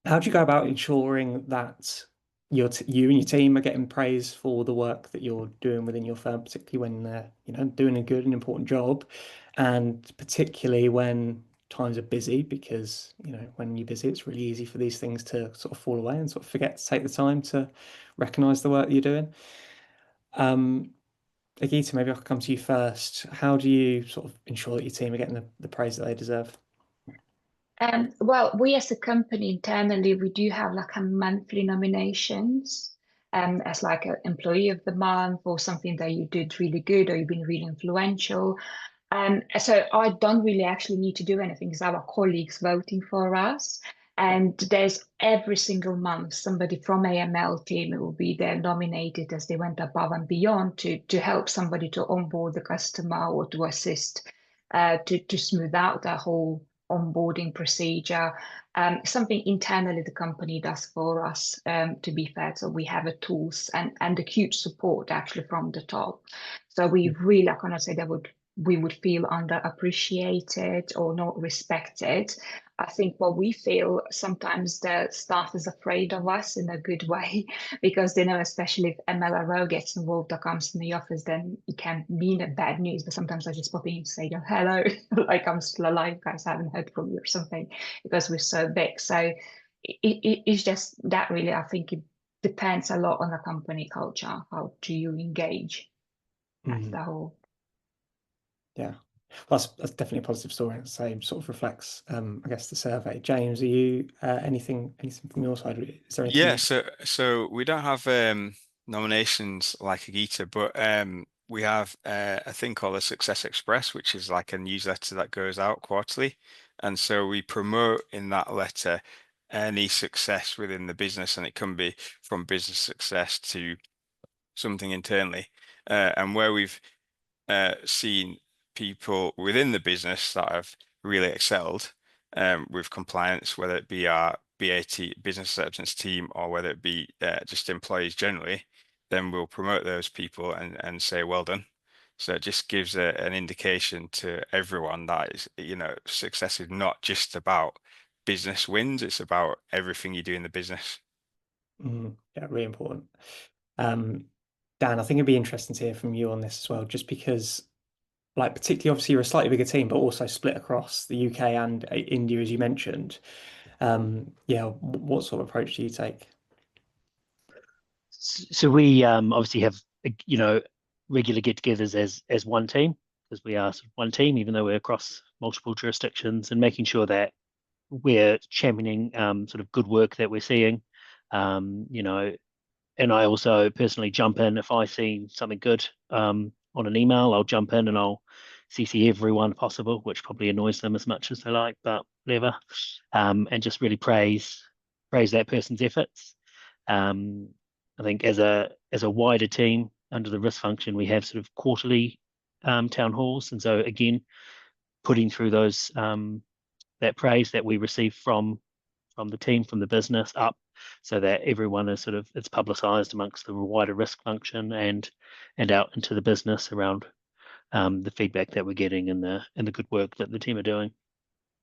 How do you go about ensuring that you and your team are getting praise for the work that you're doing within your firm, particularly when they're, doing a good and important job, and particularly when times are busy, because, when you're busy, it's really easy for these things to sort of fall away and sort of forget to take the time to recognize the work that you're doing. Um, Agita, maybe I'll come to you first. How do you sort of ensure that your team are getting the praise that they deserve? Well, we as a company internally, we do have like a monthly nominations as like an employee of the month or something that you did really good or you've been really influential. So I don't really actually need to do anything because our colleagues voting for us. And there's every single month somebody from AML team will be there nominated as they went above and beyond to help somebody to onboard the customer or to assist to smooth out the whole onboarding procedure. Something internally the company does for us, to be fair. So we have a tools and a huge support actually from the top. So we really, I cannot say that we would feel underappreciated or not respected. I think what we feel sometimes the staff is afraid of us in a good way because they know, especially if MLRO gets involved or comes in the office, then it can mean a bad news. But sometimes I just pop in to say, "Oh, hello, like I'm still alive, guys. I haven't heard from you or something," because we're so big. So it's just that really, I think it depends a lot on the company culture. How do you engage as Mhm. the whole? Yeah. Well, that's definitely a positive story. The same sort of reflects, I guess, the survey. James, are you anything from your side? Is there anything Yeah, you? so we don't have nominations like Agita, but we have a thing called a Success Express, which is like a newsletter that goes out quarterly. And so we promote in that letter any success within the business, and it can be from business success to something internally. And where we've seen people within the business that have really excelled with compliance, whether it be our BAT business acceptance team or whether it be just employees generally, then we'll promote those people and say well done. So it just gives an indication to everyone that is, success is not just about business wins, it's about everything you do in the business. Yeah, really important. Um, Dan, I think it'd be interesting to hear from you on this as well, just because, like, particularly obviously you're a slightly bigger team, but also split across the UK and India, as you mentioned. Yeah, what sort of approach do you take? So we obviously have regular get-togethers as one team because we are sort of one team, even though we're across multiple jurisdictions, and making sure that we're championing sort of good work that we're seeing. Um, you know, and I also personally jump in if I see something good on an email. I'll jump in and I'll CC everyone possible, which probably annoys them as much as they like, but whatever. And just really praise that person's efforts. Um, I think as a wider team under the risk function, we have sort of quarterly town halls, and so again, putting through those that praise that we receive from the team, from the business up, so that everyone is sort of it's publicised amongst the wider risk function and out into the business around the feedback that we're getting and the good work that the team are doing.